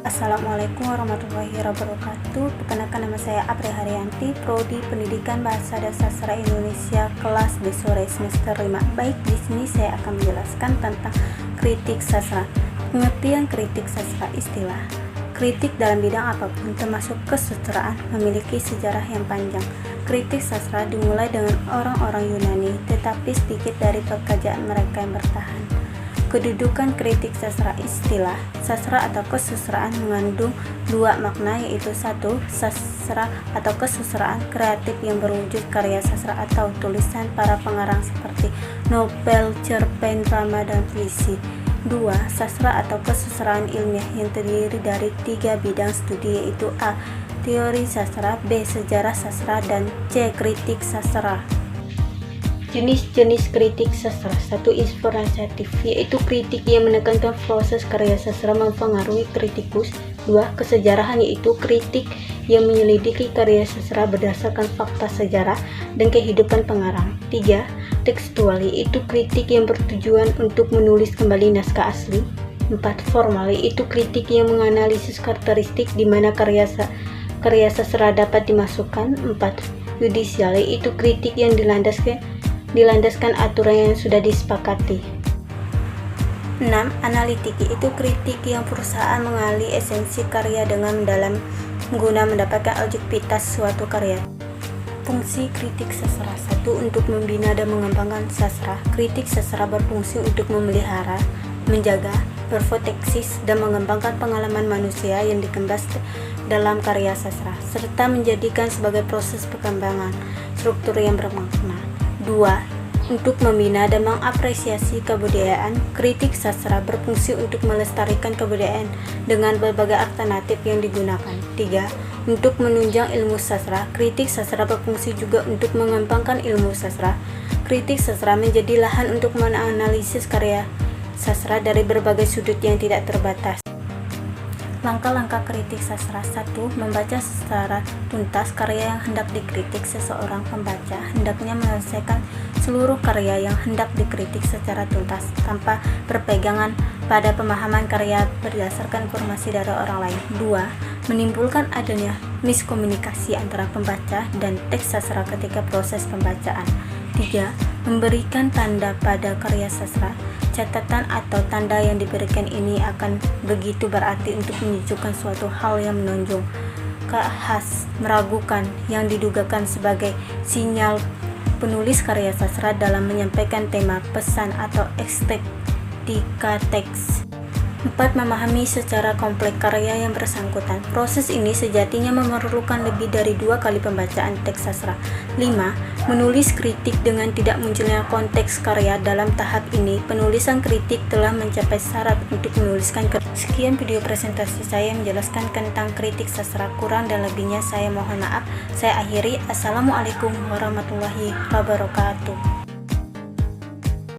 Assalamualaikum warahmatullahi wabarakatuh. Perkenalkan, nama saya Apri Haryanti, Prodi Pendidikan Bahasa dan Sastra Indonesia, kelas B sore semester 5. Baik, di sini saya akan menjelaskan tentang kritik sastra. Pengertian kritik sastra: istilah kritik dalam bidang apapun, termasuk kesusastraan, memiliki sejarah yang panjang. Kritik sastra dimulai dengan orang-orang Yunani, tetapi sedikit dari pekerjaan mereka yang bertahan. Kedudukan kritik sastra: istilah sastra atau kesusastraan mengandung dua makna, yaitu satu, sastra atau kesusastraan kreatif yang berwujud karya sastra atau tulisan para pengarang seperti novel, cerpen, drama, dan puisi. Dua, sastra atau kesusastraan ilmiah yang terdiri dari tiga bidang studi, yaitu A. Teori sastra, B. Sejarah sastra, dan C. Kritik sastra. Jenis-jenis kritik sastra: 1. Inspiratif, yaitu kritik yang menekankan proses karya sastra mempengaruhi kritikus. 2. Kesejarahan, yaitu kritik yang menyelidiki karya sastra berdasarkan fakta sejarah dan kehidupan pengarang. 3. Tekstual, yaitu kritik yang bertujuan untuk menulis kembali naskah asli. 4. Formal, yaitu kritik yang menganalisis karakteristik di mana karya sastra dapat dimasukkan. 4. Yudisial, yaitu kritik yang dilandaskan aturan yang sudah disepakati. 6. Analitik, yaitu kritik yang berusaha mengali esensi karya dengan mendalam guna mendapatkan objektivitas suatu karya. Fungsi kritik sastra: 1. Untuk membina dan mengembangkan sastra. Kritik sastra berfungsi untuk memelihara, menjaga, berproteksi, dan mengembangkan pengalaman manusia yang dikemas dalam karya sastra, serta menjadikan sebagai proses perkembangan struktur yang bermakna. 2. Untuk membina dan mengapresiasi kebudayaan. Kritik sastra berfungsi untuk melestarikan kebudayaan dengan berbagai alternatif yang digunakan. 3. Untuk menunjang ilmu sastra. Kritik sastra berfungsi juga untuk mengembangkan ilmu sastra. Kritik sastra menjadi lahan untuk menganalisis karya sastra dari berbagai sudut yang tidak terbatas. Langkah-langkah kritik sastra: 1. Membaca secara tuntas karya yang hendak dikritik. Seseorang pembaca hendaknya menyelesaikan seluruh karya yang hendak dikritik secara tuntas, tanpa berpegangan pada pemahaman karya berdasarkan informasi dari orang lain. 2. Menimbulkan adanya miskomunikasi antara pembaca dan teks sastra ketika proses pembacaan. 3. Memberikan tanda pada karya sastra. Catatan atau tanda yang diberikan ini akan begitu berarti untuk menunjukkan suatu hal yang menonjol, khas, meragukan, yang didugakan sebagai sinyal penulis karya sastra dalam menyampaikan tema, pesan, atau estetika teks. 4. Memahami secara kompleks karya yang bersangkutan. Proses ini sejatinya memerlukan lebih dari 2 kali pembacaan teks sastra. 5. Menulis kritik dengan tidak munculnya konteks karya. Dalam tahap ini, penulisan kritik telah mencapai syarat untuk menuliskan kritik. Sekian video presentasi saya menjelaskan tentang kritik sastra. Kurang dan lebihnya saya mohon maaf. Saya akhiri. Assalamualaikum warahmatullahi wabarakatuh.